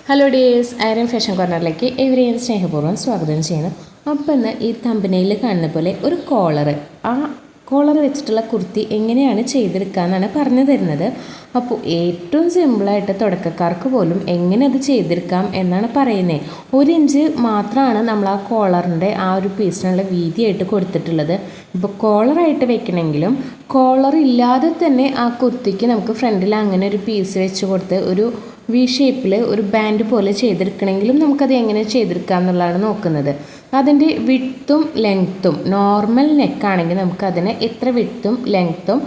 Hello dears, iron fashion കോർണറിലേക്ക് എവരെയും സ്നേഹപൂർവ്വം സ്വാഗതം ചെയ്യുന്നു. അപ്പം ഇന്ന് ഈ തമ്പനയിൽ കാണുന്ന പോലെ ഒരു കോളർ വെച്ചിട്ടുള്ള കുർത്തി എങ്ങനെയാണ് ചെയ്തെടുക്കുക എന്നാണ് പറഞ്ഞു തരുന്നത്. അപ്പോൾ ഏറ്റവും സിമ്പിളായിട്ട് തുടക്കക്കാർക്ക് പോലും എങ്ങനെ അത് ചെയ്തെടുക്കാം എന്നാണ് പറയുന്നത്. 1 ഇഞ്ച് മാത്രമാണ് നമ്മൾ ആ കോളറിൻ്റെ ആ ഒരു പീസിനുള്ള വീതിയായിട്ട് കൊടുത്തിട്ടുള്ളത്. ഇപ്പോൾ കോളറായിട്ട് വെക്കണമെങ്കിലും കോളർ ഇല്ലാതെ തന്നെ ആ കുർത്തിക്ക് നമുക്ക് ഫ്രണ്ടിൽ അങ്ങനെ ഒരു പീസ് വെച്ച് കൊടുത്ത് ഒരു വി ഷേപ്പിൽ ഒരു ബാൻഡ് പോലെ ചെയ്തെടുക്കണമെങ്കിലും നമുക്കത് എങ്ങനെ ചെയ്തെടുക്കാം എന്നുള്ളതാണ് നോക്കുന്നത്. അതിൻ്റെ വിഡ്ത്തും ലെങ്ത്തും നോർമൽ നെക്കാണെങ്കിൽ നമുക്കതിന് എത്ര വിഡ്ത്തും ലെങ്ത്തും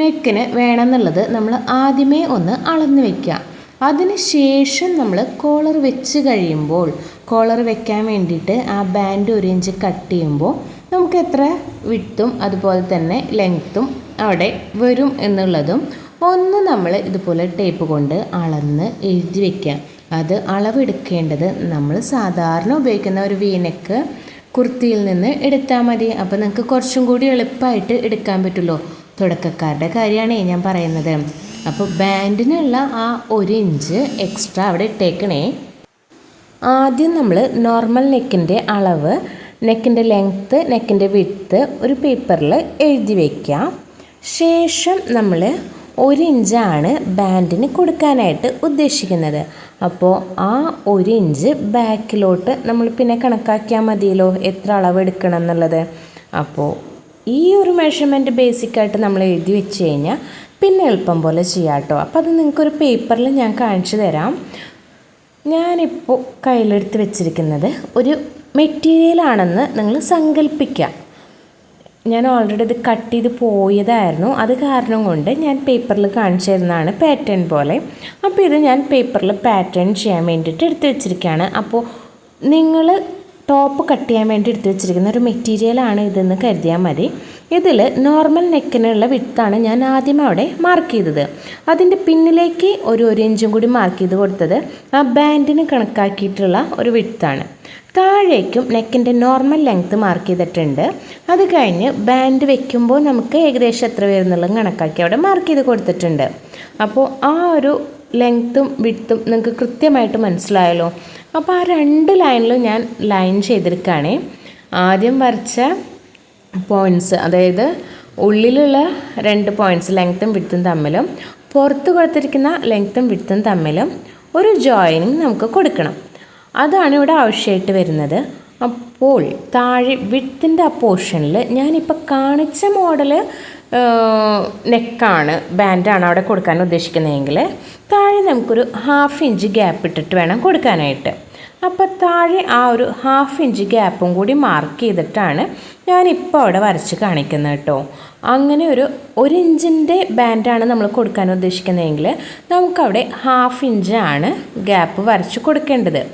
നെക്കിന് വേണമെന്നുള്ളത് നമ്മൾ ആദ്യമേ ഒന്ന് അളന്ന് വയ്ക്കുക. അതിന് ശേഷം നമ്മൾ കോളർ വെച്ച് കഴിയുമ്പോൾ കോളർ വെക്കാൻ വേണ്ടിയിട്ട് ആ ബാൻഡ് 1 ഇഞ്ച് കട്ട് ചെയ്യുമ്പോൾ നമുക്ക് എത്ര വിഡ്ത്തും അതുപോലെ തന്നെ ലെങ്ത്തും അവിടെ വരും എന്നുള്ളതും ഒന്ന് നമ്മൾ ഇതുപോലെ ടേപ്പ് കൊണ്ട് അളന്ന് എഴുതി വയ്ക്കുക. അത് അളവെടുക്കേണ്ടത് നമ്മൾ സാധാരണ ഉപയോഗിക്കുന്ന ഒരു വീനെക്ക് കുർത്തിയിൽ നിന്ന് എടുത്താൽ മതി. അപ്പോൾ നിങ്ങൾക്ക് കുറച്ചും കൂടി എളുപ്പമായിട്ട് എടുക്കാൻ പറ്റുമല്ലോ. തുടക്കക്കാരുടെ കാര്യമാണ് ഞാൻ പറയുന്നത്. അപ്പോൾ ബാൻഡിനുള്ള ആ 1 ഇഞ്ച് എക്സ്ട്രാ അവിടെ ഇട്ടേക്കണേ. ആദ്യം നമ്മൾ നോർമൽ നെക്കിൻ്റെ അളവ്, നെക്കിൻ്റെ ലെങ്ത്ത്, നെക്കിൻ്റെ വിഡ്ത്ത് ഒരു പേപ്പറിൽ എഴുതി വയ്ക്കുക. ശേഷം നമ്മൾ 1 ഇഞ്ചാണ് ബാൻഡിന് കൊടുക്കാനായിട്ട് ഉദ്ദേശിക്കുന്നത്. അപ്പോൾ ആ 1 ഇഞ്ച് ബാക്കിലോട്ട് നമ്മൾ പിന്നെ കണക്കാക്കിയാൽ മതിയല്ലോ എത്ര അളവ് എടുക്കണം എന്നുള്ളത്. അപ്പോൾ ഈ ഒരു മെഷർമെൻറ്റ് ബേസിക്കായിട്ട് നമ്മൾ എഴുതി വെച്ച് കഴിഞ്ഞാൽ പിന്നെ എളുപ്പം പോലെ ചെയ്യാം കേട്ടോ. അപ്പോൾ അത് നിങ്ങൾക്കൊരു പേപ്പറിൽ ഞാൻ കാണിച്ചു തരാം. ഞാനിപ്പോൾ കയ്യിലെടുത്ത് വെച്ചിരിക്കുന്നത് ഒരു മെറ്റീരിയലാണെന്ന് നിങ്ങൾ സങ്കല്പിക്കുക. ഞാൻ ഓൾറെഡി ഇത് കട്ട് ചെയ്ത് പോയതായിരുന്നു. അത് കാരണം കൊണ്ട് ഞാൻ പേപ്പറിൽ കാണിച്ചു തരുന്നതാണ് പാറ്റേൺ പോലെ. അപ്പോൾ ഇത് ഞാൻ പേപ്പറിൽ പാറ്റേൺ ചെയ്യാൻ വേണ്ടിയിട്ട് എടുത്ത് വെച്ചിരിക്കുകയാണ്. അപ്പോൾ നിങ്ങൾ ടോപ്പ് കട്ട് ചെയ്യാൻ വേണ്ടി എടുത്ത് വെച്ചിരിക്കുന്ന ഒരു മെറ്റീരിയലാണ് ഇതെന്ന് കരുതിയാൽ മതി. ഇതിൽ നോർമൽ നെക്കിനുള്ള വിഡ്ത്താണ് ഞാൻ ആദ്യം അവിടെ മാർക്ക് ചെയ്തത്. അതിൻ്റെ പിന്നിലേക്ക് ഒരു 1 ഇഞ്ചും കൂടി മാർക്ക് ചെയ്ത് കൊടുത്തത് ആ ബാൻഡിന് കണക്കാക്കിയിട്ടുള്ള ഒരു വിഡ്ത്താണ്. താഴേക്കും നെക്കിൻ്റെ നോർമൽ ലെങ്ത്ത് മാർക്ക് ചെയ്തിട്ടുണ്ട്. അത് കഴിഞ്ഞ് ബാൻഡ് വെക്കുമ്പോൾ നമുക്ക് ഏകദേശം എത്ര വരുന്നുള്ളത് കണക്കാക്കി അവിടെ മാർക്ക് ചെയ്ത് കൊടുത്തിട്ടുണ്ട്. അപ്പോൾ ആ ഒരു ലെങ്ത്തും വിഡ്ത്തും നിങ്ങൾക്ക് കൃത്യമായിട്ട് മനസ്സിലായല്ലോ. അപ്പോൾ ആ 2 ലൈനിലും ഞാൻ ലൈൻ ചെയ്തെടുക്കുകയാണേ. ആദ്യം വരച്ച പോയിൻറ്റ്സ്, അതായത് ഉള്ളിലുള്ള 2 പോയിൻറ്റ്സ് ലെങ്ത്തും വിഡ്ത്തും തമ്മിലും പുറത്ത് കൊടുത്തിരിക്കുന്ന ലെങ്ത്തും വിഡ്ത്തും തമ്മിലും ഒരു ജോയിനിങ് നമുക്ക് കൊടുക്കണം. അതാണ് ഇവിടെ ആവശ്യമായിട്ട് വരുന്നത്. അപ്പോൾ താഴെ വിഡ്ത്തിൻ്റെ ആ പോർഷനിൽ ഞാനിപ്പോൾ കാണിച്ച മോഡൽ നെക്കാണ്, ബാൻഡാണ് അവിടെ കൊടുക്കാൻ ഉദ്ദേശിക്കുന്നതെങ്കിൽ താഴെ നമുക്കൊരു 1/2 ഇഞ്ച് ഗ്യാപ്പ് ഇട്ടിട്ട് വേണം കൊടുക്കാനായിട്ട്. അപ്പോൾ താഴെ ആ ഒരു 1/2 ഇഞ്ച് ഗ്യാപ്പും കൂടി മാർക്ക് ചെയ്തിട്ടാണ് ഞാനിപ്പോൾ അവിടെ വരച്ച് കാണിക്കുന്നത് കേട്ടോ. അങ്ങനെ ഒരു 1 ഇഞ്ചിൻ്റെ ബാൻഡാണ് നമ്മൾ കൊടുക്കാൻ ഉദ്ദേശിക്കുന്നതെങ്കിൽ നമുക്കവിടെ 1/2 ഇഞ്ചാണ് ഗ്യാപ്പ് വരച്ച് കൊടുക്കേണ്ടത്.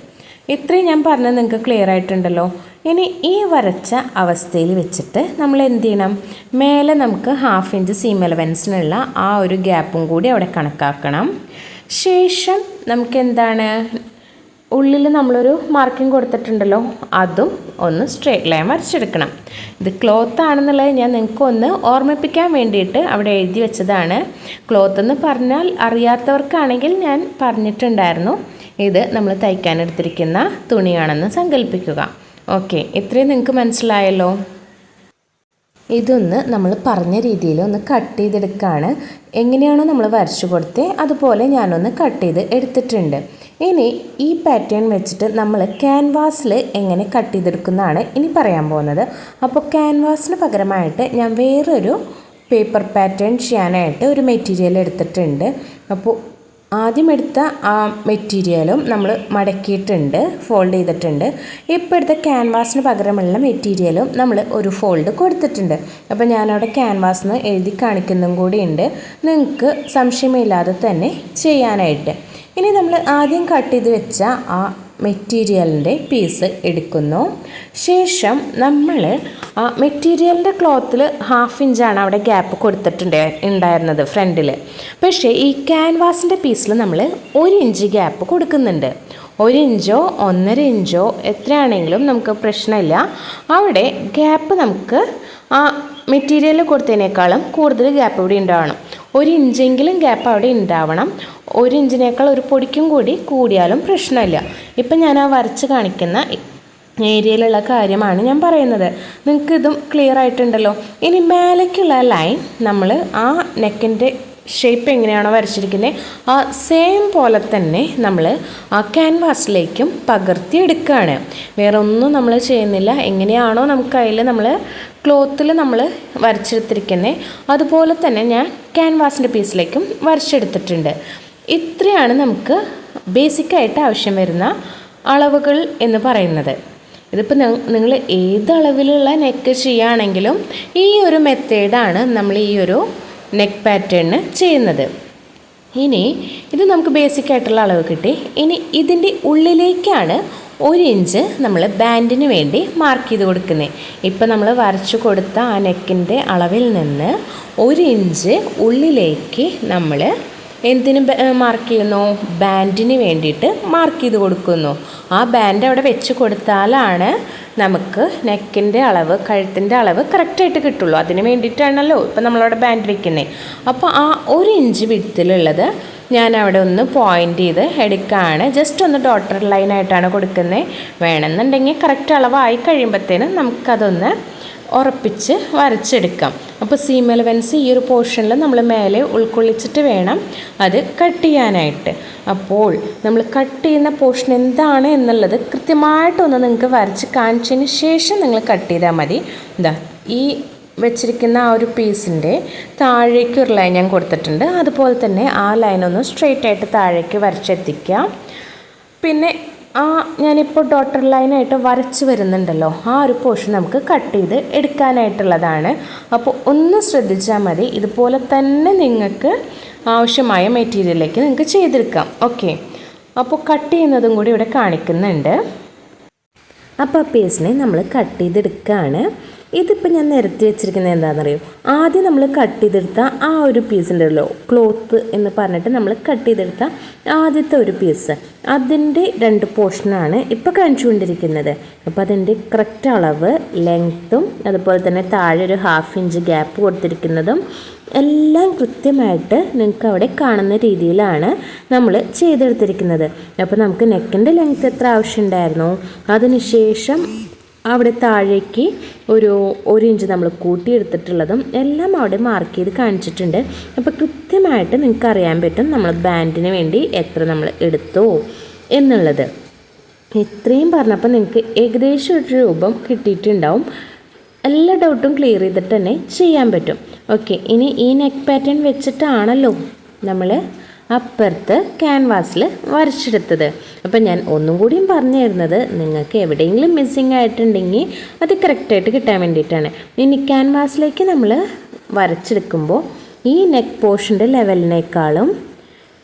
ഇത്രയും ഞാൻ പറഞ്ഞത് നിങ്ങൾക്ക് ക്ലിയർ ആയിട്ടുണ്ടല്ലോ. ഇനി ഈ വരച്ച അവസ്ഥയിൽ വെച്ചിട്ട് നമ്മൾ എന്ത് ചെയ്യണം, മേലെ നമുക്ക് 1/2 ഇഞ്ച് സീം അലവൻസിനുള്ള ആ ഒരു ഗ്യാപ്പും കൂടി അവിടെ കണക്കാക്കണം. ശേഷം നമുക്ക് എന്താണ്, ഉള്ളിൽ നമ്മളൊരു മാർക്കിംഗ് കൊടുത്തിട്ടുണ്ടല്ലോ, അതും ഒന്ന് സ്ട്രേറ്റ് ലൈൻ വരച്ചെടുക്കണം. ഇത് ക്ലോത്ത് ആണെന്നുള്ളത് ഞാൻ നിങ്ങൾക്ക് ഒന്ന് ഓർമ്മിപ്പിക്കാൻ വേണ്ടിയിട്ട് അവിടെ എഴുതി വെച്ചതാണ്. ക്ലോത്ത് എന്ന് പറഞ്ഞാൽ അറിയാത്തവർക്കാണെങ്കിൽ ഞാൻ പറഞ്ഞിട്ടുണ്ടായിരുന്നു. ഇത് നമ്മൾ തയ്ക്കാനെടുത്തിരിക്കുന്ന തുണിയാണെന്ന് സങ്കല്പിക്കുക. ഓക്കെ, ഇത്രയും നിങ്ങൾക്ക് മനസ്സിലായല്ലോ. ഇതൊന്ന് നമ്മൾ പറഞ്ഞ രീതിയിൽ ഒന്ന് കട്ട് ചെയ്തെടുക്കുകയാണ്. എങ്ങനെയാണോ നമ്മൾ വരച്ചു കൊടുത്തത് അതുപോലെ ഞാനൊന്ന് കട്ട് ചെയ്ത് എടുത്തിട്ടുണ്ട്. ഇനി ഈ പാറ്റേൺ വെച്ചിട്ട് നമ്മൾ ക്യാൻവാസിൽ എങ്ങനെ കട്ട് ചെയ്തെടുക്കുന്നതാണ് ഇനി പറയാൻ പോകുന്നത്. അപ്പോൾ ക്യാൻവാസിന് പകരമായിട്ട് ഞാൻ വേറൊരു പേപ്പർ പാറ്റേൺ ചെയ്യാനായിട്ട് ഒരു മെറ്റീരിയൽ എടുത്തിട്ടുണ്ട്. അപ്പോൾ ആദ്യം എടുത്ത ആ മെറ്റീരിയലും നമ്മൾ മടക്കിയിട്ടുണ്ട്, ഫോൾഡ് ചെയ്തിട്ടുണ്ട്. ഇപ്പോൾ എടുത്ത ക്യാൻവാസിന് പകരമുള്ള മെറ്റീരിയലും നമ്മൾ ഒരു ഫോൾഡ് കൊടുത്തിട്ടുണ്ട്. അപ്പോൾ ഞാനവിടെ ക്യാൻവാസിന് എഴുതി കാണിക്കുന്നതും കൂടിയുണ്ട്, നിങ്ങൾക്ക് സംശയമില്ലാതെ തന്നെ ചെയ്യാനായിട്ട്. ഇനി നമ്മൾ ആദ്യം കട്ട് ചെയ്ത് വെച്ച ആ മെറ്റീരിയലിൻ്റെ പീസ് എടുക്കുന്നു. ശേഷം നമ്മൾ ആ മെറ്റീരിയലിൻ്റെ ക്ലോത്തിൽ 1/2 ഇഞ്ചാണ് അവിടെ ഗ്യാപ്പ് ഉണ്ടായിരുന്നത് ഫ്രണ്ടിൽ. പക്ഷേ ഈ ക്യാൻവാസിൻ്റെ പീസിൽ നമ്മൾ 1 ഇഞ്ച് ഗ്യാപ്പ് കൊടുക്കുന്നുണ്ട്. 1 ഇഞ്ചോ 1.5 ഇഞ്ചോ എത്രയാണെങ്കിലും നമുക്ക് പ്രശ്നമില്ല. അവിടെ ഗ്യാപ്പ് നമുക്ക് ആ മെറ്റീരിയൽ കൊടുത്തതിനേക്കാളും കൂടുതൽ ഗ്യാപ്പ് ഇവിടെ ഉണ്ടാവണം. 1 ഇഞ്ചെങ്കിലും ഗ്യാപ്പ് അവിടെ ഉണ്ടാവണം. 1 ഇഞ്ചിനേക്കാൾ ഒരു പൊടിക്കും കൂടി കൂടിയാലും പ്രശ്നമില്ല. ഇപ്പം ഞാൻ ആ വരച്ച് കാണിക്കുന്ന ഏരിയയിലുള്ള കാര്യമാണ് ഞാൻ പറയുന്നത്. നിങ്ങൾക്ക് ഇതും ക്ലിയർ ആയിട്ടുണ്ടല്ലോ. ഇനി മേലേക്കുള്ള ലൈൻ നമ്മൾ ആ നെക്കിൻ്റെ ഷേപ്പ് എങ്ങനെയാണോ വരച്ചിരിക്കുന്നത് ആ സെയിം പോലെ തന്നെ നമ്മൾ ആ ക്യാൻവാസിലേക്കും പകർത്തിയെടുക്കുകയാണ്. വേറെ ഒന്നും നമ്മൾ ചെയ്യുന്നില്ല. എങ്ങനെയാണോ നമുക്ക് അതിൽ നമ്മൾ ക്ലോത്തിൽ നമ്മൾ വരച്ചെടുത്തിരിക്കുന്നത് അതുപോലെ തന്നെ ഞാൻ ക്യാൻവാസിൻ്റെ പീസിലേക്കും വരച്ചെടുത്തിട്ടുണ്ട്. ഇത്രയാണ് നമുക്ക് ബേസിക്കായിട്ട് ആവശ്യം വരുന്ന അളവുകൾ എന്ന് പറയുന്നത്. ഇതിപ്പോൾ നിങ്ങൾ ഏത് അളവിലുള്ള നെക്ക് ചെയ്യുകയാണെങ്കിലും ഈ ഒരു മെത്തേഡാണ് നമ്മൾ ഈ ഒരു നെക്ക് പാറ്റേണിന് ചെയ്യുന്നത്. ഇനി ഇത് നമുക്ക് ബേസിക്കായിട്ടുള്ള അളവ് കിട്ടി. ഇനി ഇതിൻ്റെ ഉള്ളിലേക്കാണ് 1 ഇഞ്ച് നമ്മൾ ബാൻഡിന് വേണ്ടി മാർക്ക് ചെയ്ത് കൊടുക്കുന്നത്. ഇപ്പം നമ്മൾ വരച്ചു കൊടുത്ത ആ നെക്കിൻ്റെ അളവിൽ നിന്ന് 1 ഇഞ്ച് ഉള്ളിലേക്ക് നമ്മൾ എന്തിന് മാർക്ക് ചെയ്യുന്നു? ബാൻഡിന് വേണ്ടിയിട്ട് മാർക്ക് ചെയ്ത് കൊടുക്കുന്നു. ആ ബാൻഡ് അവിടെ വെച്ച് കൊടുത്താലാണ് നമുക്ക് നെക്കിൻ്റെ അളവ്, കഴുത്തിൻ്റെ അളവ് കറക്റ്റായിട്ട് കിട്ടുള്ളൂ. അതിന് വേണ്ടിയിട്ടാണല്ലോ ഇപ്പം നമ്മളവിടെ ബാൻഡ് വെക്കുന്നത്. അപ്പോൾ ആ 1 ഇഞ്ച് വിഡ്ത്തിലുള്ളത് ഞാൻ അവിടെ ഒന്ന് പോയിൻ്റ് ചെയ്ത് എടുക്കുകയാണ്. ജസ്റ്റ് ഒന്ന് ഡോട്ടർ ലൈനായിട്ടാണ് കൊടുക്കുന്നത്. വേണമെന്നുണ്ടെങ്കിൽ കറക്റ്റ് അളവായി കഴിയുമ്പോഴത്തേനും നമുക്കതൊന്ന് ഉറപ്പിച്ച് വരച്ചെടുക്കാം. അപ്പോൾ സീം എലവൻസ് ഈ ഒരു പോർഷനിൽ നമ്മൾ മേലെ ഉൾക്കൊള്ളിച്ചിട്ട് വേണം അത് കട്ട് ചെയ്യാനായിട്ട്. അപ്പോൾ നമ്മൾ കട്ട് ചെയ്യുന്ന പോർഷൻ എന്താണ് എന്നുള്ളത് കൃത്യമായിട്ടൊന്ന് നിങ്ങൾക്ക് വരച്ച് കാണിച്ചതിന് ശേഷം നിങ്ങൾ കട്ട് ചെയ്താൽ മതി. എന്താ ഈ വെച്ചിരിക്കുന്ന ആ ഒരു പീസിൻ്റെ താഴേക്ക് ഒരു ലൈൻ ഞാൻ കൊടുത്തിട്ടുണ്ട്. അതുപോലെ തന്നെ ആ ലൈനൊന്ന് സ്ട്രെയിറ്റ് ആയിട്ട് താഴേക്ക് വരച്ചെത്തിക്കാം. പിന്നെ ഞാനിപ്പോൾ ഡോട്ടർ ലൈനായിട്ട് വരച്ച് വരുന്നുണ്ടല്ലോ, ആ ഒരു പോർഷൻ നമുക്ക് കട്ട് ചെയ്ത് എടുക്കാനായിട്ടുള്ളതാണ്. അപ്പോൾ ഒന്ന് ശ്രദ്ധിച്ചാൽ മതി. ഇതുപോലെ തന്നെ നിങ്ങൾക്ക് ആവശ്യമായ മെറ്റീരിയലിലേക്ക് നിങ്ങൾക്ക് ചെയ്തെടുക്കാം. ഓക്കെ, അപ്പോൾ കട്ട് ചെയ്യുന്നതും കൂടി ഇവിടെ കാണിക്കുന്നുണ്ട്. അപ്പോൾ ആ പീസിനെ നമ്മൾ കട്ട് ചെയ്തെടുക്കുകയാണ്. ഇതിപ്പോൾ ഞാൻ നിരത്തി വെച്ചിരിക്കുന്നത് എന്താണെന്നറിയോ? ആദ്യം നമ്മൾ കട്ട് ചെയ്തെടുത്ത ആ ഒരു പീസ് ഉണ്ടല്ലോ, ക്ലോത്ത് എന്ന് പറഞ്ഞിട്ട് നമ്മൾ കട്ട് ചെയ്തെടുത്ത ആദ്യത്തെ ഒരു പീസ്, അതിൻ്റെ 2 പോർഷനാണ് ഇപ്പോൾ കാണിച്ചുകൊണ്ടിരിക്കുന്നത്. അപ്പോൾ അതിൻ്റെ കറക്റ്റ് അളവ്, ലെങ്ത്തും അതുപോലെ തന്നെ താഴെ ഒരു 1/2 ഇഞ്ച് ഗ്യാപ്പ് കൊടുത്തിരിക്കുന്നതും എല്ലാം കൃത്യമായിട്ട് നിങ്ങൾക്ക് അവിടെ കാണുന്ന രീതിയിലാണ് നമ്മൾ ചെയ്തെടുത്തിരിക്കുന്നത്. അപ്പോൾ നമുക്ക് നെക്കിൻ്റെ ലെങ്ത്ത് എത്ര ആവശ്യമുണ്ടായിരുന്നു, അതിനുശേഷം അവിടെ താഴേക്ക് ഒരു 1 ഇഞ്ച് നമ്മൾ കൂട്ടിയെടുത്തിട്ടുള്ളതും എല്ലാം അവിടെ മാർക്ക് ചെയ്ത് കാണിച്ചിട്ടുണ്ട്. അപ്പോൾ കൃത്യമായിട്ട് നിങ്ങൾക്ക് അറിയാൻ പറ്റും നമ്മൾ ബാൻഡിന് വേണ്ടി എത്ര നമ്മൾ എടുത്തു എന്നുള്ളത്. ഇത്രയും പറഞ്ഞപ്പോൾ നിങ്ങൾക്ക് ഏകദേശം ഒരു രൂപം കിട്ടിയിട്ടുണ്ടാവും. എല്ലാ ഡൗട്ടും ക്ലിയർ ചെയ്തിട്ട് തന്നെ ചെയ്യാൻ പറ്റും. ഓക്കെ, ഇനി ഈ നെക്ക് പാറ്റേൺ വെച്ചിട്ടാണല്ലോ നമ്മൾ അപ്പുറത്ത് ക്യാൻവാസിൽ വരച്ചെടുത്തത്. അപ്പം ഞാൻ ഒന്നും കൂടിയും പറഞ്ഞു തരുന്നത് നിങ്ങൾക്ക് എവിടെയെങ്കിലും മിസ്സിങ് ആയിട്ടുണ്ടെങ്കിൽ അത് കറക്റ്റായിട്ട് കിട്ടാൻ വേണ്ടിയിട്ടാണ്. ഇനി ക്യാൻവാസിലേക്ക് നമ്മൾ വരച്ചെടുക്കുമ്പോൾ ഈ നെക്ക് പോർഷൻ്റെ ലെവലിനേക്കാളും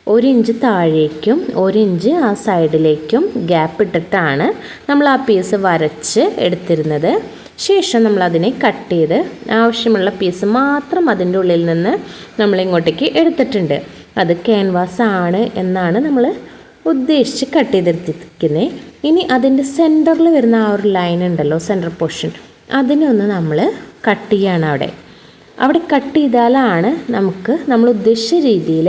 1 ഇഞ്ച് താഴേക്കും 1 ഇഞ്ച് ആ സൈഡിലേക്കും ഗ്യാപ്പ് ഇട്ടിട്ടാണ് നമ്മൾ ആ പീസ് വരച്ച് എടുത്തിരുന്നത്. ശേഷം നമ്മളതിനെ കട്ട് ചെയ്ത് ആവശ്യമുള്ള പീസ് മാത്രം അതിൻ്റെ ഉള്ളിൽ നിന്ന് നമ്മളിങ്ങോട്ടേക്ക് എടുത്തിട്ടുണ്ട്. അത് ക്യാൻവാസ് ആണ് എന്നാണ് നമ്മൾ ഉദ്ദേശിച്ച് കട്ട് ചെയ്തെടുത്തിരിക്കുന്നത്. ഇനി അതിൻ്റെ സെൻറ്ററിൽ വരുന്ന ആ ഒരു ലൈൻ ഉണ്ടല്ലോ, സെൻറ്റർ പോർഷൻ, അതിനൊന്ന് നമ്മൾ കട്ട് ചെയ്യാണ്. അവിടെ കട്ട് ചെയ്താലാണ് നമുക്ക് നമ്മൾ ഉദ്ദേശിച്ച രീതിയിൽ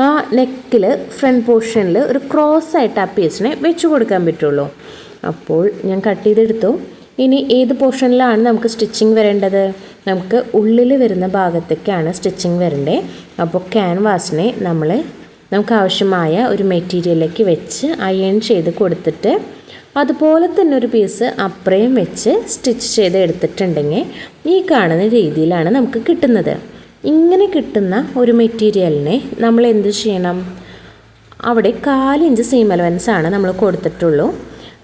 ആ നെക്കിൽ ഫ്രണ്ട് പോർഷനിൽ ഒരു ക്രോസ് ആയിട്ട് ആ പീസിനെ വെച്ച് കൊടുക്കാൻ പറ്റുള്ളൂ. അപ്പോൾ ഞാൻ കട്ട് ചെയ്തെടുത്തു. ഇനി ഏത് പോർഷനിലാണ് നമുക്ക് സ്റ്റിച്ചിങ് വരേണ്ടത്? നമുക്ക് ഉള്ളിൽ വരുന്ന ഭാഗത്തേക്കാണ് സ്റ്റിച്ചിങ് വരേണ്ടത്. അപ്പോൾ ക്യാൻവാസിനെ നമുക്ക് ആവശ്യമായ ഒരു മെറ്റീരിയലിലേക്ക് വെച്ച് അയൺ ചെയ്ത് കൊടുത്തിട്ട് അതുപോലെ തന്നെ ഒരു പീസ് അപ്പുറയും വെച്ച് സ്റ്റിച്ച് ചെയ്ത് എടുത്തിട്ടുണ്ടെങ്കിൽ ഈ കാണുന്ന രീതിയിലാണ് നമുക്ക് കിട്ടുന്നത്. ഇങ്ങനെ കിട്ടുന്ന ഒരു മെറ്റീരിയലിനെ നമ്മൾ എന്ത് ചെയ്യണം? അവിടെ 1/4 ഇഞ്ച് സീം അലവൻസ് ആണ് നമ്മൾ കൊടുത്തിട്ടുള്ളൂ.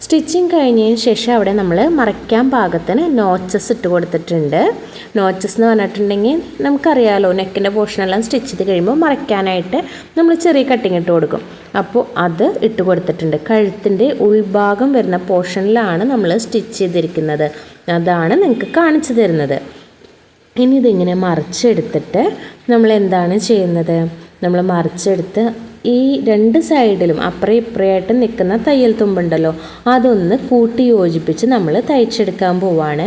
സ്റ്റിച്ചിങ് കഴിഞ്ഞതിന് ശേഷം അവിടെ നമ്മൾ മറയ്ക്കാൻ പാകത്തിന് നോച്ചസ് ഇട്ട് കൊടുത്തിട്ടുണ്ട്. നോച്ചസ് എന്ന് പറഞ്ഞിട്ടുണ്ടെങ്കിൽ നമുക്കറിയാമല്ലോ, നെക്കിൻ്റെ പോർഷനെല്ലാം സ്റ്റിച്ച് ചെയ്ത് കഴിയുമ്പോൾ മറയ്ക്കാനായിട്ട് നമ്മൾ ചെറിയ കട്ടിങ് ഇട്ട് കൊടുക്കും. അപ്പോൾ അത് ഇട്ട് കൊടുത്തിട്ടുണ്ട്. കഴുത്തിൻ്റെ ഉൾഭാഗം വരുന്ന പോർഷനിലാണ് നമ്മൾ സ്റ്റിച്ച് ചെയ്തിരിക്കുന്നത്. അതാണ് നിങ്ങൾക്ക് കാണിച്ചു തരുന്നത്. ഇനി ഇതിങ്ങനെ മറിച്ചെടുത്തിട്ട് നമ്മൾ എന്താണ് ചെയ്യുന്നത്? നമ്മൾ മറിച്ചെടുത്ത് ഈ 2 സൈഡിലും അപ്പുറം ഇപ്പുറയായിട്ട് നിൽക്കുന്ന തയ്യൽ തുമ്പുണ്ടല്ലോ, അതൊന്ന് കൂട്ടി യോജിപ്പിച്ച് നമ്മൾ തയ്ച്ചെടുക്കാൻ പോവാണ്.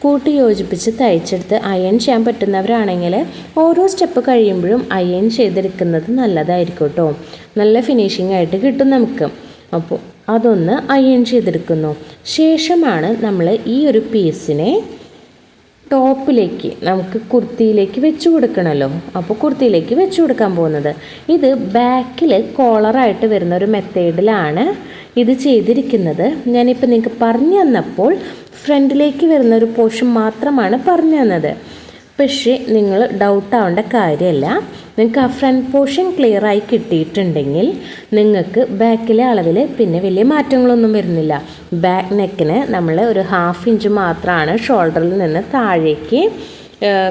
കൂട്ടി യോജിപ്പിച്ച് തയ്ച്ചെടുത്ത് അയൺ ചെയ്യാൻ പറ്റുന്നവരാണെങ്കിൽ ഓരോ സ്റ്റെപ്പ് കഴിയുമ്പോഴും അയൺ ചെയ്തെടുക്കുന്നത് നല്ലതായിരിക്കും കേട്ടോ. നല്ല ഫിനിഷിംഗ് ആയിട്ട് കിട്ടും നമുക്ക്. അപ്പോൾ അതൊന്ന് അയൺ ചെയ്തെടുക്കുന്നു. ശേഷമാണ് നമ്മൾ ഈ ഒരു പീസിനെ ടോപ്പിലേക്ക് നമുക്ക് കുർത്തിയിലേക്ക് വെച്ച് കൊടുക്കണമല്ലോ. അപ്പോൾ കുർത്തിയിലേക്ക് വെച്ച് കൊടുക്കാൻ പോകുന്നത് ഇത് ബാക്കിൽ കോളറായിട്ട് വരുന്ന ഒരു മെത്തേഡിലാണ് ഇത് ചെയ്തിരിക്കുന്നത്. ഞാനിപ്പോൾ നിങ്ങൾക്ക് പറഞ്ഞു തന്നപ്പോൾ ഫ്രണ്ടിലേക്ക് വരുന്ന ഒരു പോർഷൻ മാത്രമാണ് പറഞ്ഞു തന്നത്. പക്ഷേ നിങ്ങൾ ഡൗട്ട് ആവേണ്ട കാര്യമല്ല. നിങ്ങൾക്ക് ആ ഫ്രണ്ട് പോർഷൻ ക്ലിയറായി കിട്ടിയിട്ടുണ്ടെങ്കിൽ നിങ്ങൾക്ക് ബാക്കിലെ അളവിൽ പിന്നെ വലിയ മാറ്റങ്ങളൊന്നും വരുന്നില്ല. ബാക്ക് നെക്കിന് നമ്മൾ ഒരു 1/2 ഇഞ്ച് മാത്രമാണ് ഷോൾഡറിൽ നിന്ന് താഴേക്ക്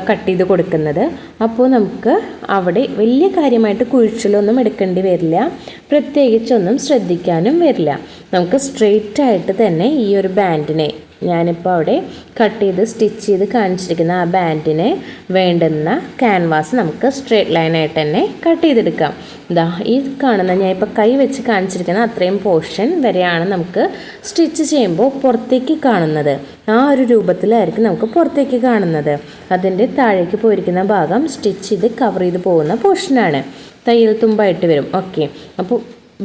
കട്ട് ചെയ്ത് കൊടുക്കുന്നത്. അപ്പോൾ നമുക്ക് അവിടെ വലിയ കാര്യമായിട്ട് കുഴിച്ചിലൊന്നും എടുക്കേണ്ടി വരില്ല, പ്രത്യേകിച്ചൊന്നും ശ്രദ്ധിക്കാനും വരില്ല. നമുക്ക് സ്ട്രെയിറ്റ് ആയിട്ട് തന്നെ ഈ ഒരു ബാൻഡിനെ ഞാനിപ്പോൾ അവിടെ കട്ട് ചെയ്ത് സ്റ്റിച്ച് ചെയ്ത് കാണിച്ചിരിക്കുന്ന ആ ബാൻഡിന് വേണ്ടുന്ന ക്യാൻവാസ് നമുക്ക് സ്ട്രെയിറ്റ് ലൈനായിട്ട് തന്നെ കട്ട് ചെയ്തെടുക്കാം. ഇതാ ഈ കാണുന്ന ഞാൻ ഇപ്പോൾ കൈ വെച്ച് കാണിച്ചിരിക്കുന്ന അത്രയും പോർഷൻ വരെയാണ് നമുക്ക് സ്റ്റിച്ച് ചെയ്യുമ്പോൾ പുറത്തേക്ക് കാണുന്നത്. ആ ഒരു രൂപത്തിലായിരിക്കും നമുക്ക് പുറത്തേക്ക് കാണുന്നത്. അതിൻ്റെ താഴേക്ക് പോയിരിക്കുന്ന ഭാഗം സ്റ്റിച്ച് ചെയ്ത് കവർ ചെയ്ത് പോകുന്ന പോർഷനാണ്. തയ്യൽ തുമ്പായിട്ട് വരും. ഓക്കെ, അപ്പോൾ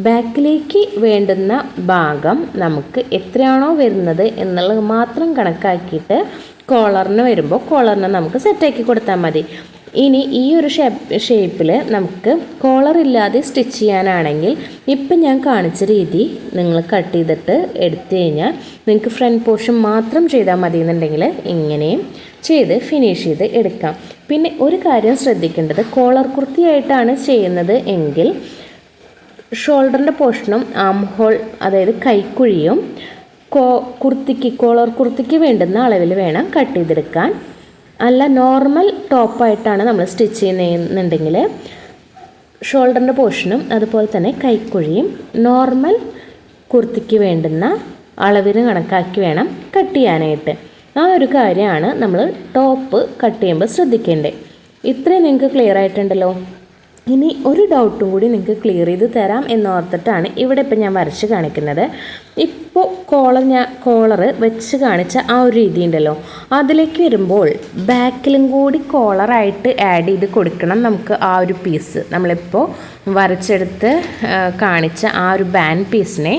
ബാക്കിലേക്ക് വേണ്ടുന്ന ഭാഗം നമുക്ക് എത്രയാണോ വരുന്നത് എന്നുള്ളത് മാത്രം കണക്കാക്കിയിട്ട് കോളറിന് വരുമ്പോൾ കോളറിന് നമുക്ക് സെറ്റാക്കി കൊടുത്താൽ മതി. ഇനി ഈ ഒരു ഷേപ്പിൽ നമുക്ക് കോളർ ഇല്ലാതെ സ്റ്റിച്ച് ചെയ്യാനാണെങ്കിൽ ഇപ്പം ഞാൻ കാണിച്ച രീതി നിങ്ങൾ കട്ട് ചെയ്തിട്ട് എടുത്തു കഴിഞ്ഞാൽ നിങ്ങൾക്ക് ഫ്രണ്ട് പോർഷൻ മാത്രം ചെയ്താൽ മതി എന്നുണ്ടെങ്കിൽ ഇങ്ങനെയും ചെയ്ത് ഫിനിഷ് ചെയ്ത് എടുക്കാം. പിന്നെ ഒരു കാര്യം ശ്രദ്ധിക്കേണ്ടത്, കോളർ കുർത്തിയായിട്ടാണ് ചെയ്യുന്നത് എങ്കിൽ ഷോൾഡറിൻ്റെ പോർഷനും ആം ഹോൾ അതായത് കൈക്കുഴിയും കോളർ കുർത്തിക്ക് വേണ്ടുന്ന അളവിൽ വേണം കട്ട് ചെയ്തെടുക്കാൻ. അല്ല നോർമൽ ടോപ്പായിട്ടാണ് നമ്മൾ സ്റ്റിച്ച് ചെയ്യുന്നുണ്ടെങ്കിൽ ഷോൾഡറിൻ്റെ പോർഷനും അതുപോലെ തന്നെ കൈക്കുഴിയും നോർമൽ കുർത്തിക്ക് വേണ്ടുന്ന അളവിന് കണക്കാക്കി വേണം കട്ട് ചെയ്യാനായിട്ട്. ആ ഒരു കാര്യമാണ് നമ്മൾ ടോപ്പ് കട്ട് ചെയ്യുമ്പോൾ ശ്രദ്ധിക്കേണ്ടത്. ഇത്രയും നിങ്ങൾക്ക് ക്ലിയർ ആയിട്ടുണ്ടല്ലോ. ഇനി ഒരു ഡൗട്ടും കൂടി നിങ്ങൾക്ക് ക്ലിയർ ചെയ്ത് തരാം എന്നോർത്തിട്ടാണ് ഇവിടെ ഇപ്പം ഞാൻ വരച്ച് കാണിക്കുന്നത്. ഇപ്പോൾ കോളർ വെച്ച് കാണിച്ച ആ ഒരു രീതി ഉണ്ടല്ലോ, അതിലേക്ക് വരുമ്പോൾ ബാക്കിലും കൂടി കോളറായിട്ട് ആഡ് ചെയ്ത് കൊടുക്കണം നമുക്ക്. ആ ഒരു പീസ് നമ്മളിപ്പോൾ വരച്ചെടുത്ത് കാണിച്ച ആ ഒരു ബാൻഡ് പീസിനെ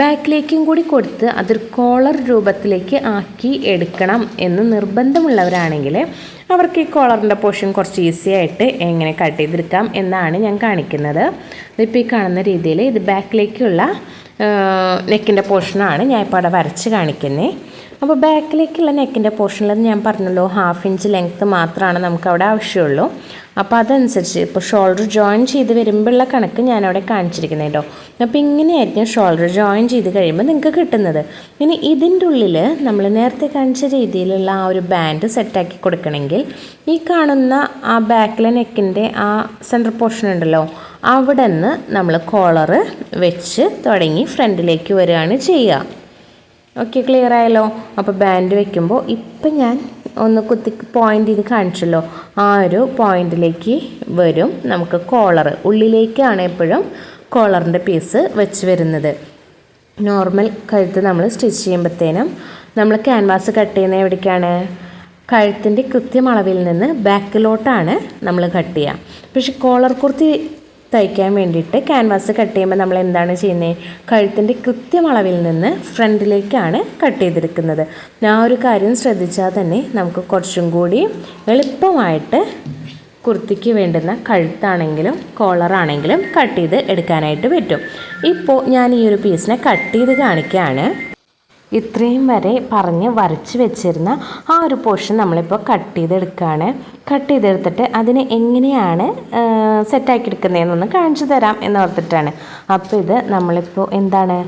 ബാക്കിലേക്കും കൂടി കൊടുത്ത് അതൊരു കോളർ രൂപത്തിലേക്ക് ആക്കി എടുക്കണം എന്ന് നിർബന്ധമുള്ളവരാണെങ്കിൽ അവർക്ക് ഈ കോളറിൻ്റെ പോർഷൻ കുറച്ച് ഈസി ആയിട്ട് എങ്ങനെ കട്ട് ചെയ്തെടുക്കാം എന്നാണ് ഞാൻ കാണിക്കുന്നത്. ഇതിപ്പോൾ ഈ കാണുന്ന രീതിയിൽ ഇത് ബാക്കിലേക്കുള്ള നെക്കിൻ്റെ പോർഷനാണ് ഞാൻ ഇപ്പോൾ അവിടെ വരച്ച് കാണിക്കുന്നത്. അപ്പോൾ ബാക്കിലേക്കുള്ള നെക്കിൻ്റെ പോർഷനിൽ ഞാൻ പറഞ്ഞല്ലോ 1/2 ഇഞ്ച് ലെങ്ത്ത് മാത്രമാണ് നമുക്ക് അവിടെ ആവശ്യമുള്ളൂ. അപ്പോൾ അതനുസരിച്ച് ഇപ്പോൾ ഷോൾഡർ ജോയിൻ ചെയ്ത് വരുമ്പോഴുള്ള കണക്ക് ഞാനവിടെ കാണിച്ചിരിക്കുന്നത് കേട്ടോ. അപ്പോൾ ഇങ്ങനെയായിരിക്കും ഷോൾഡർ ജോയിൻ ചെയ്ത് കഴിയുമ്പോൾ നിങ്ങൾക്ക് കിട്ടുന്നത്. ഇനി ഇതിൻ്റെ ഉള്ളിൽ നമ്മൾ നേരത്തെ കാണിച്ച രീതിയിലുള്ള ആ ഒരു ബാൻഡ് സെറ്റാക്കി കൊടുക്കണമെങ്കിൽ ഈ കാണുന്ന ആ ബാക്കിലെ നെക്കിൻ്റെ ആ സെൻറ്റർ പോർഷൻ ഉണ്ടല്ലോ, അവിടെ നിന്ന് നമ്മൾ കോളർ വെച്ച് തുടങ്ങി ഫ്രണ്ടിലേക്ക് വരികയാണ് ചെയ്യുക. ഓക്കെ, ക്ലിയർ ആയല്ലോ. അപ്പോൾ ബാൻഡ് വെക്കുമ്പോൾ ഇപ്പം ഞാൻ ഒന്ന് കുത്തി പോയിൻ്റ് ചെയ്ത് കാണിച്ചല്ലോ, ആ ഒരു പോയിൻറ്റിലേക്ക് വരും നമുക്ക് കോളർ. ഉള്ളിലേക്കാണ് എപ്പോഴും കോളറിൻ്റെ പീസ് വെച്ച് വരുന്നത്. നോർമൽ കഴുത്ത് നമ്മൾ സ്റ്റിച്ച് ചെയ്യുമ്പോഴത്തേനും നമ്മൾ ക്യാൻവാസ് കട്ട് ചെയ്യുന്നത് എവിടേക്കാണ്? കഴുത്തിൻ്റെ കൃത്യം അളവിൽ നിന്ന് ബാക്കിലോട്ടാണ് നമ്മൾ കട്ട് ചെയ്യുക. പക്ഷെ കോളർ കുർത്തി തയ്ക്കാൻ വേണ്ടിയിട്ട് ക്യാൻവാസ് കട്ട് ചെയ്യുമ്പോൾ നമ്മൾ എന്താണ് ചെയ്യുന്നത്? കഴുത്തിൻ്റെ കൃത്യം അളവിൽ നിന്ന് ഫ്രണ്ടിലേക്കാണ് കട്ട് ചെയ്തെടുക്കുന്നത്. ആ ഒരു കാര്യം ശ്രദ്ധിച്ചാൽ തന്നെ നമുക്ക് കുറച്ചും കൂടി എളുപ്പമായിട്ട് കുർത്തിക്ക് വേണ്ടുന്ന കഴുത്താണെങ്കിലും കോളറാണെങ്കിലും കട്ട് ചെയ്ത് എടുക്കാനായിട്ട് പറ്റും. ഇപ്പോൾ ഞാൻ ഈ ഒരു പീസിനെ കട്ട് ചെയ്ത് കാണിക്കുകയാണ്. ഇത്രയും വരെ പറഞ്ഞ് വരച്ച് വെച്ചിരുന്ന ആ ഒരു പോർഷൻ നമ്മളിപ്പോൾ കട്ട് ചെയ്തെടുക്കുകയാണ്. കട്ട് ചെയ്തെടുത്തിട്ട് അതിനെ എങ്ങനെയാണ് സെറ്റാക്കി എടുക്കുന്നതെന്നൊന്ന് കാണിച്ചു തരാം എന്നോർത്തിട്ടാണ്. അപ്പോൾ ഇത് നമ്മളിപ്പോൾ എന്താണ്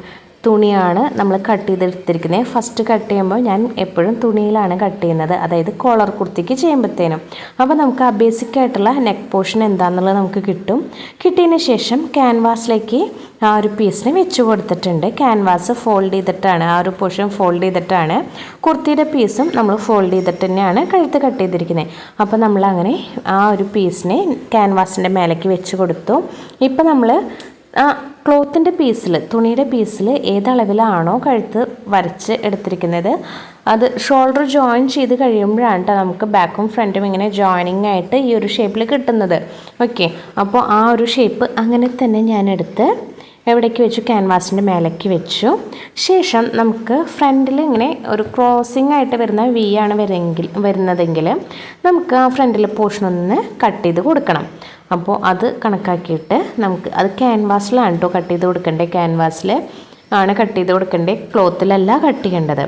തുണിയാണ് നമ്മൾ കട്ട് ചെയ്തെടുത്തിരിക്കുന്നത്. ഫസ്റ്റ് കട്ട് ചെയ്യുമ്പോൾ ഞാൻ എപ്പോഴും തുണിയിലാണ് കട്ട് ചെയ്യുന്നത്, അതായത് കോളർ കുർത്തിക്ക് ചെയ്യുമ്പോഴത്തേനും. അപ്പോൾ നമുക്ക് ആ ബേസിക് ആയിട്ടുള്ള നെക്ക് പോർഷൻ എന്താണെന്നുള്ളത് നമുക്ക് കിട്ടും. കിട്ടിയതിന് ശേഷം ക്യാൻവാസിലേക്ക് ആ ഒരു പീസിനെ വെച്ച് കൊടുത്തിട്ടുണ്ട്. ക്യാൻവാസ് ഫോൾഡ് ചെയ്തിട്ടാണ്, ആ ഒരു പോർഷൻ ഫോൾഡ് ചെയ്തിട്ടാണ് കുർത്തിയുടെ പീസും നമ്മൾ ഫോൾഡ് ചെയ്തിട്ട് തന്നെയാണ് കഴുത്ത് കട്ട് ചെയ്തിരിക്കുന്നത്. അപ്പോൾ നമ്മളങ്ങനെ ആ ഒരു പീസിനെ ക്യാൻവാസിൻ്റെ മേലേക്ക് വെച്ച് കൊടുത്തു. ഇപ്പോൾ നമ്മൾ ആ ക്ലോത്തിൻ്റെ പീസിൽ, തുണിയുടെ പീസിൽ ഏതളവിലാണോ കഴുത്ത് വരച്ച് എടുത്തിരിക്കുന്നത് അത് ഷോൾഡർ ജോയിൻ ചെയ്ത് കഴിയുമ്പോഴാണ് കേട്ടോ നമുക്ക് ബാക്കും ഫ്രണ്ടും ഇങ്ങനെ ജോയിനിങ് ആയിട്ട് ഈ ഒരു ഷേപ്പിൽ കിട്ടുന്നത്. ഓക്കെ, അപ്പോൾ ആ ഒരു ഷേപ്പ് അങ്ങനെ തന്നെ ഞാനെടുത്ത് എവിടേക്ക് വെച്ചു, ക്യാൻവാസിൻ്റെ മേലേക്ക് വെച്ചു. ശേഷം നമുക്ക് ഫ്രണ്ടിൽ ഇങ്ങനെ ഒരു ക്രോസിങ് ആയിട്ട് വരുന്ന വി ആണ് വരുന്നതെങ്കിൽ നമുക്ക് ആ ഫ്രണ്ടിൽ പോർഷൻ ഒന്ന് കട്ട് ചെയ്ത് കൊടുക്കണം. അപ്പോൾ അത് കണക്കാക്കിയിട്ട് നമുക്ക് അത് ക്യാൻവാസിലാണ് കേട്ടോ കട്ട് ചെയ്ത് കൊടുക്കേണ്ടത്. ക്യാൻവാസിൽ ആണ് കട്ട് ചെയ്ത് കൊടുക്കേണ്ടത്, ക്ലോത്തിലല്ല കട്ട് ചെയ്യേണ്ടത്.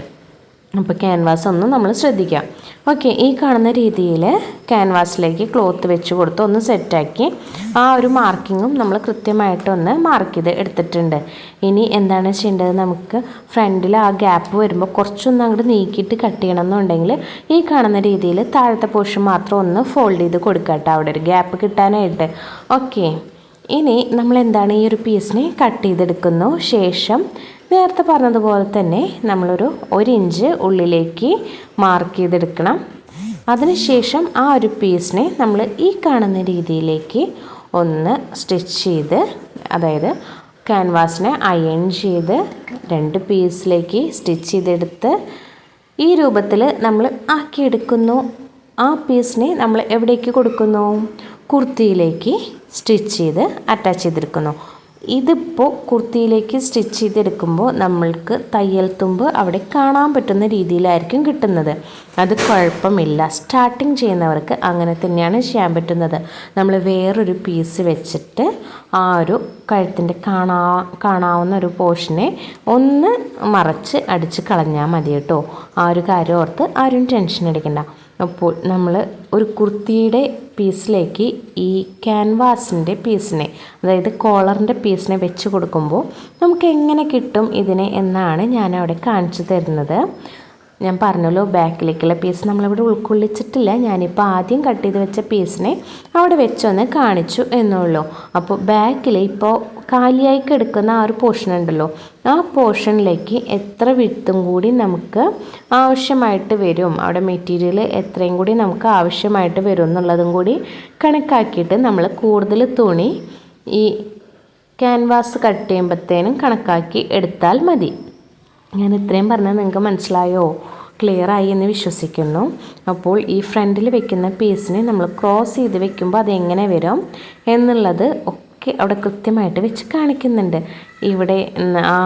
അപ്പോൾ ക്യാൻവാസ് ഒന്ന് നമ്മൾ ശ്രദ്ധിക്കാം. ഓക്കെ, ഈ കാണുന്ന രീതിയിൽ ക്യാൻവാസിലേക്ക് ക്ലോത്ത് വെച്ച് കൊടുത്ത് ഒന്ന് സെറ്റാക്കി ആ ഒരു മാർക്കിങ്ങും നമ്മൾ കൃത്യമായിട്ടൊന്ന് മാർക്ക് ചെയ്ത് എടുത്തിട്ടുണ്ട്. ഇനി എന്താണ് ചെയ്യേണ്ടത്, നമുക്ക് ഫ്രണ്ടിൽ ആ ഗ്യാപ്പ് വരുമ്പോൾ കുറച്ചൊന്ന് അങ്ങോട്ട് നീക്കിയിട്ട് കട്ട് ചെയ്യണം എന്നുണ്ടെങ്കിൽ ഈ കാണുന്ന രീതിയിൽ താഴത്തെ പോർഷൻ മാത്രം ഒന്ന് ഫോൾഡ് ചെയ്ത് കൊടുക്കട്ടെ, അവിടെ ഒരു ഗ്യാപ്പ് കിട്ടാനായിട്ട്. ഓക്കെ, ഇനി നമ്മൾ എന്താണ് ഈ ഒരു പീസിനെ കട്ട് ചെയ്തെടുക്കുന്നു. ശേഷം നേരത്തെ പറഞ്ഞതുപോലെ തന്നെ നമ്മളൊരു 1 ഇഞ്ച് ഉള്ളിലേക്ക് മാർക്ക് ചെയ്തെടുക്കണം. അതിനുശേഷം ആ ഒരു പീസിനെ നമ്മൾ ഈ കാണുന്ന രീതിയിലേക്ക് ഒന്ന് സ്റ്റിച്ച് ചെയ്ത്, അതായത് ക്യാൻവാസിനെ അയൺ ചെയ്ത് 2 പീസിലേക്ക് സ്റ്റിച്ച് ചെയ്തെടുത്ത് ഈ രൂപത്തിൽ നമ്മൾ ആക്കിയെടുക്കുന്നു. ആ പീസിനെ നമ്മൾ എവിടേക്ക് കൊടുക്കുന്നു, കുർത്തിയിലേക്ക് സ്റ്റിച്ച് ചെയ്ത് അറ്റാച്ച് ചെയ്തെടുക്കുന്നു. ഇതിപ്പോൾ കുർത്തിയിലേക്ക് സ്റ്റിച്ച് ചെയ്തെടുക്കുമ്പോൾ നമ്മൾക്ക് തയ്യൽ തുമ്പ് അവിടെ കാണാൻ പറ്റുന്ന രീതിയിലായിരിക്കും കിട്ടുന്നത്. അത് കുഴപ്പമില്ല, സ്റ്റാർട്ടിങ് ചെയ്യുന്നവർക്ക് അങ്ങനെ തന്നെയാണ് ചെയ്യാൻ പറ്റുന്നത്. നമ്മൾ വേറൊരു പീസ് വെച്ചിട്ട് ആ ഒരു കഴുത്തിൻ്റെ കാണാവുന്ന ഒരു പോർഷനെ ഒന്ന് മറച്ച് അടിച്ച് കളഞ്ഞാൽ മതി കേട്ടോ. ആ ഒരു കാര്യം ഓർത്ത് ആരും ടെൻഷൻ അടിക്കണ്ട. അപ്പോൾ നമ്മൾ ഒരു കുർത്തിയുടെ പീസിലേക്ക് ഈ ക്യാൻവാസിൻ്റെ പീസിനെ, അതായത് കോളറിൻ്റെ പീസിനെ വെച്ച് കൊടുക്കുമ്പോൾ നമുക്ക് എങ്ങനെ കിട്ടും ഇതിനെ എന്നാണ് ഞാനവിടെ കാണിച്ചു തരുന്നത്. ഞാൻ പറഞ്ഞല്ലോ ബാക്കിലേക്കുള്ള പീസ് നമ്മളിവിടെ ഉൾക്കൊള്ളിച്ചിട്ടില്ല. ഞാനിപ്പോൾ ആദ്യം കട്ട് ചെയ്ത് വെച്ച പീസിനെ അവിടെ വെച്ചൊന്ന് കാണിച്ചു എന്നുള്ളൂ. അപ്പോൾ ബാക്കിൽ ഇപ്പോൾ കാലിയായി കിടക്കുന്ന ആ ഒരു പോർഷൻ ഉണ്ടല്ലോ, ആ പോർഷനിലേക്ക് എത്ര വിഡ്ത്തും കൂടി നമുക്ക് ആവശ്യമായിട്ട് വരും, അവിടെ മെറ്റീരിയൽ എത്രയും കൂടി നമുക്ക് ആവശ്യമായിട്ട് വരും എന്നുള്ളതും കൂടി കണക്കാക്കിയിട്ട് നമ്മൾ കൂടുതൽ തുണി ഈ ക്യാൻവാസ് കട്ട് ചെയ്യുമ്പോഴത്തേനും കണക്കാക്കി എടുത്താൽ മതി. ഞാൻ ഇത്രയും പറഞ്ഞാൽ നിങ്ങൾക്ക് മനസ്സിലായോ, ക്ലിയറായി എന്ന് വിശ്വസിക്കുന്നു. അപ്പോൾ ഈ ഫ്രണ്ടിൽ വെക്കുന്ന പീസിനെ നമ്മൾ ക്രോസ് ചെയ്ത് വെക്കുമ്പോൾ അതെങ്ങനെ വരും എന്നുള്ളത് ഒക്കെ അവിടെ കൃത്യമായിട്ട് വെച്ച് കാണിക്കുന്നുണ്ട്. ഇവിടെ ആ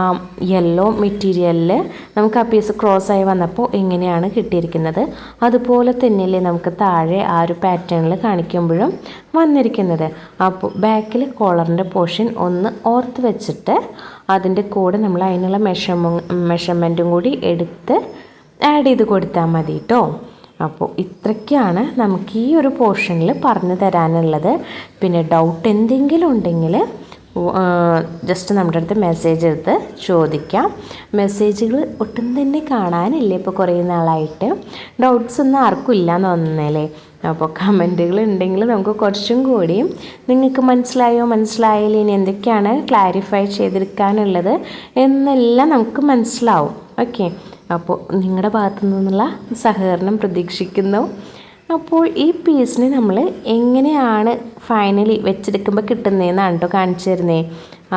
യെല്ലോ മെറ്റീരിയലിൽ നമുക്ക് ആ പീസ് ക്രോസ് ആയി വന്നപ്പോൾ എങ്ങനെയാണ് കിട്ടിയിരിക്കുന്നത് അതുപോലെ തന്നെയല്ലേ നമുക്ക് താഴെ ആ ഒരു പാറ്റേണിൽ കാണിക്കുമ്പോഴും വന്നിരിക്കുന്നത്. അപ്പോൾ ബാക്കിൽ കോളറിൻ്റെ പോർഷൻ ഒന്ന് ഓർത്ത് വെച്ചിട്ട് അതിൻ്റെ കൂടെ നമ്മൾ അതിനുള്ള മെഷർമെൻറ്റും കൂടി എടുത്ത് ആഡ് ചെയ്ത് കൊടുത്താൽ മതി കേട്ടോ. അപ്പോൾ ഇത്രയ്ക്കാണ് നമുക്ക് ഈ ഒരു പോർഷനിൽ പറഞ്ഞു തരാനുള്ളത്. പിന്നെ ഡൗട്ട് എന്തെങ്കിലും ഉണ്ടെങ്കിൽ ജസ്റ്റ് നമ്മുടെ അടുത്ത് മെസ്സേജ് എടുത്ത് ചോദിക്കാം. മെസ്സേജുകൾ ഒട്ടും തന്നെ കാണാനില്ല ഇപ്പോൾ കുറേ നാളായിട്ട്. ഡൗട്ട്സ് ഒന്നും ആർക്കും ഇല്ലയെന്ന് തോന്നുന്നല്ലേ. അപ്പോൾ കമൻറ്റുകൾ ഉണ്ടെങ്കിൽ നമുക്ക് കുറച്ചും കൂടിയും നിങ്ങൾക്ക് മനസ്സിലായില്ല ഇനി എന്തൊക്കെയാണ് ക്ലാരിഫൈ ചെയ്തെടുക്കാനുള്ളത് എന്നെല്ലാം നമുക്ക് മനസ്സിലാവും. ഓക്കെ, അപ്പോൾ നിങ്ങളുടെ ഭാഗത്തു നിന്നുള്ള സഹകരണം പ്രതീക്ഷിക്കുന്നു. അപ്പോൾ ഈ പീസിന് നമ്മൾ എങ്ങനെയാണ് ഫൈനലി വെച്ചെടുക്കുമ്പോൾ കിട്ടുന്നതെന്നാണ് കേട്ടോ കാണിച്ചു തരുന്നത്.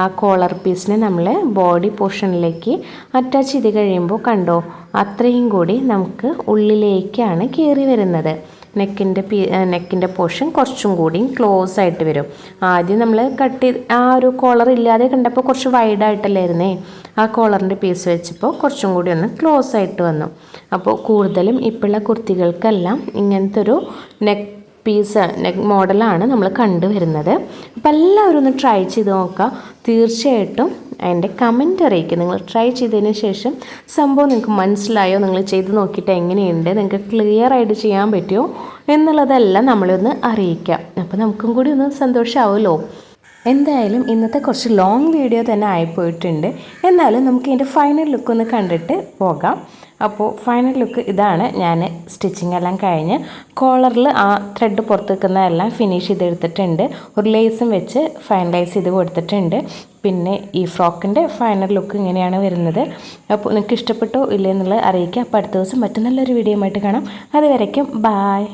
ആ കോളർ പീസിനെ നമ്മൾ ബോഡി പോർഷനിലേക്ക് അറ്റാച്ച് ചെയ്ത് കഴിയുമ്പോൾ കണ്ടോ അത്രയും കൂടി നമുക്ക് ഉള്ളിലേക്കാണ് കയറി വരുന്നത്. നെക്കിൻ്റെ പോർഷൻ കുറച്ചും കൂടി ക്ലോസ് ആയിട്ട് വരും. ആദ്യം നമ്മൾ ആ ഒരു കോളർ ഇല്ലാതെ കണ്ടപ്പോൾ കുറച്ച് വൈഡായിട്ടല്ലായിരുന്നേ, ആ കോളറിൻ്റെ പീസ് വെച്ചപ്പോൾ കുറച്ചും കൂടി ഒന്ന് ക്ലോസ് ആയിട്ട് വന്നു. അപ്പോൾ കൂടുതലും ഇപ്പോഴുള്ള കുർത്തികൾക്കെല്ലാം ഇങ്ങനത്തെ ഒരു നെക്ക് മോഡലാണ് നമ്മൾ കണ്ടുവരുന്നത്. അപ്പോൾ എല്ലാവരും ഒന്ന് ട്രൈ ചെയ്ത് നോക്കുക. തീർച്ചയായിട്ടും അതിൻ്റെ കമൻറ്റ് അറിയിക്കുക. നിങ്ങൾ ട്രൈ ചെയ്തതിന് ശേഷം സംഭവം നിങ്ങൾക്ക് മനസ്സിലായോ, നിങ്ങൾ ചെയ്ത് നോക്കിയിട്ട് എങ്ങനെയുണ്ട്, നിങ്ങൾക്ക് ക്ലിയർ ആയിട്ട് ചെയ്യാൻ പറ്റുമോ എന്നുള്ളതെല്ലാം നമ്മളൊന്ന് അറിയിക്കാം. അപ്പോൾ നമുക്കും കൂടി ഒന്ന് സന്തോഷമാവുമല്ലോ. എന്തായാലും ഇന്നത്തെ കുറച്ച് ലോങ് വീഡിയോ തന്നെ ആയിപ്പോയിട്ടുണ്ട്. എന്നാലും നമുക്ക് ഇതിൻ്റെ ഫൈനൽ ലുക്ക് ഒന്ന് കണ്ടിട്ട് പോകാം. അപ്പോൾ ഫൈനൽ ലുക്ക് ഇതാണ്. ഞാൻ സ്റ്റിച്ചിങ് എല്ലാം കഴിഞ്ഞ് കോളറിൽ ആ ത്രെഡ് പുറത്ത് നിൽക്കുന്നതെല്ലാം ഫിനിഷ് ചെയ്തെടുത്തിട്ടുണ്ട്. ഒരു ലേസും വെച്ച് ഫൈനലൈസ് ചെയ്ത് കൊടുത്തിട്ടുണ്ട്. പിന്നെ ഈ ഫ്രോക്കിൻ്റെ ഫൈനൽ ലുക്ക് ഇങ്ങനെയാണ് വരുന്നത്. അപ്പോൾ നിങ്ങൾക്ക് ഇഷ്ടപ്പെട്ടോ ഇല്ലേ എന്നുള്ളത് അറിയിക്കുക. അപ്പോൾ അടുത്ത ദിവസം മറ്റു നല്ലൊരു വീഡിയോ ആയിട്ട് കാണാം. അതുവരയ്ക്കും ബായ്.